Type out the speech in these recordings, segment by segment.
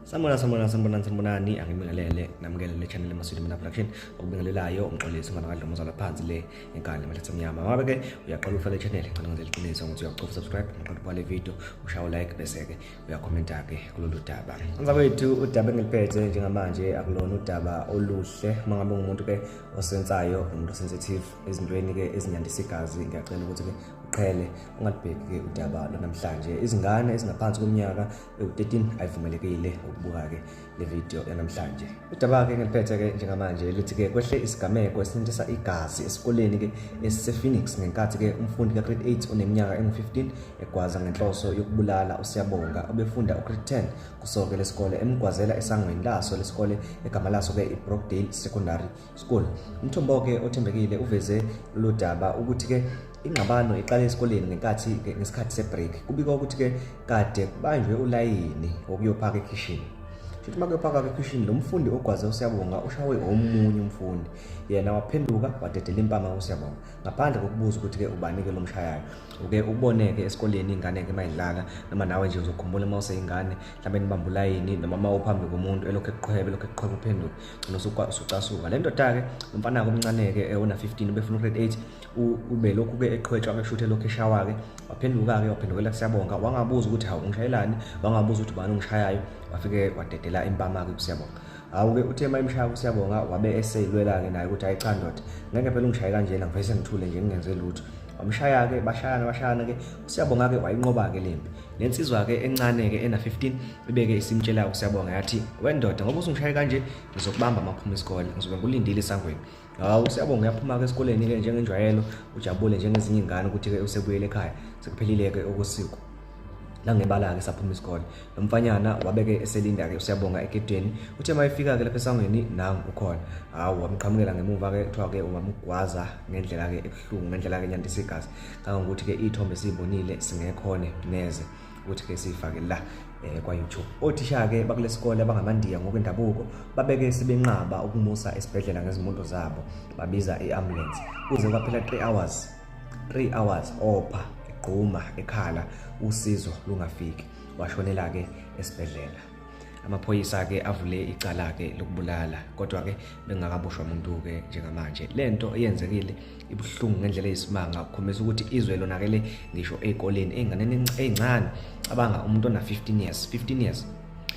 Sanibonani angibingelele namukele le channel eMaswidi Mina Production okubingelelayo umxolisi ngalakadla umuzala phansi le enkani emathatha amnyama. Ngabe ke uyaqala ukufaka le channel ngicela ngenzele iqiniso ukuthi uyaqofa subscribe ngaqala ukubhala le video ushaye like bese ke uyakhomenta ke kulolu daba. Anza kwethu udaba engiliphethe njengamanje akulona udaba oluhle mangabe umuntu ke osensayo umuntu sensitive ezintweni ke ezinyandisa igazi. Ngiyacela ukuthi ke uqhele ungalibheki ke udaba namhlanje. Izingane ezingaphansi kweminyaka u13 ayivumelekile ukubuka ke le video yanamhlanje. Udaba ke ngiliphethe ke njengamanje lithi ke kwehle isigameko esintisa igazi esikoleni ke esePhoenix ngenkathi ke umfundi ka grade 8 oneminyaka engu15 egwaza ngenhloso yokubulala uSiyabonga obefunda ugrade 10 kusoke lesikole emgwazela esangweni laso lesikole egama laso ke iBrookdale Secondary School. Umthombo ke othembekile uveze lo daba ukuthi ke ingqabano iqale esikoleni ngesikhathi sebreak. Kubikwa ukuthi ke kade kubanjwe ulayini wokuyophaka ekitchen. Futhi makuyophaka ekitchen lo mfundi ogwaze uSiyabonga ushawe omunye umfundi. Yena waphenduka wadedela impama uSiyabonga ngaphandle kokubuza ukuthi ke ubani ke lo mshayayo. Uke uboneke esikoleni ingane ke mayidlala noma nawe nje uzokhumbula mawuse ingane mhlawumbe nibamba ulayini noma mawuphambi komuntu elokho eqhwebe uphenduka ugcina usucasuka. Le ndoda ke umfana omncane ke ona 15 ubefuna grade 8 ube lokhu ke eqhwetshwa ngeshuthi lokho eshawa ke waphenduka ke waphendukela kuSiyabonga wangabuza ukuthi hawu ngishayelani wangabuza ukuthi ubani ongishayayo wafike wadedela impama ke kuSiyabonga. Hawu ke uthe mayimshaya kuSiyabonga wabe eseyilwela ke naye ukuthi ayicha ndoda ngeke phela ungishaye kanjena ngivese ngithule nje ngingenze lutho. Wamshaya ke bashayana ke uSiyabonga ke wayinqoba ke lempi. Lensizwa ke encane ke ena 15 ibeke isimtshela uSiyabonga yathi wendoda ngoba usungishaya kanje ngizokubamba amaphuma esikole ngizobe ngulindile esangweni. Hawu uSiyabonga yaphuma ke esikoleni ke njengenjwayelo ujabule njengezinye ingane ukuthi ke usebuyele ekhaya sekuphelile ke okosiko. La ngebala ke saphuma isikole nomfanyana wabeke eselinda ke uSiyabonga egedweni uthe mayifika ke lapha esangweni nangu ukhona. Hawu wamqhamukela ngemuva ke kuthiwa ke umamugwaza ngendlela ke ebuhlungu ngendlela ke nyandisa igazi kangokuthi ke ithombe sibonile singekhone neze ukuthi ke sifake la kwa YouTube. Othisha ke bakulesikole abangamandiya ngokwendabuko babeke sibenqaba ukumusa esibhedlela ngezimoto zabo babiza iambulance kuze kwaphela 3 hours opha gquma ekhala usizo lungafiki washonela ke esibhedlela. Amaphoyisa ke avule icala ke lokubulala kodwa ke bengakaboshwa umuntu ke njengamanje. Lento eyenzekile ibuhlungu ngendlela eyisimanga ukukhombisa ukuthi izwe lonakele ngisho ezikoleni einganeni ezincane abanga umuntu ona 15 years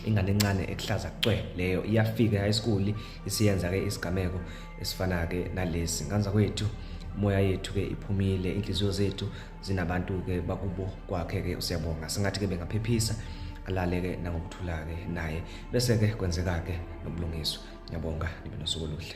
ingane encane ehlaza cwe leyo iyafika high school isiyenza ke isigameko esifana ke nalesi. Nganza kwethu moya yethu ke iphumile inhliziyo zethu zinabantu ke bakubo kwakhe ke uSiyabonga singathi ke bengaphephisa alale ke nangokuthula ke naye bese ke kwenzeka ke nobulungiswa. Ngiyabonga nibe nosuku oluhle.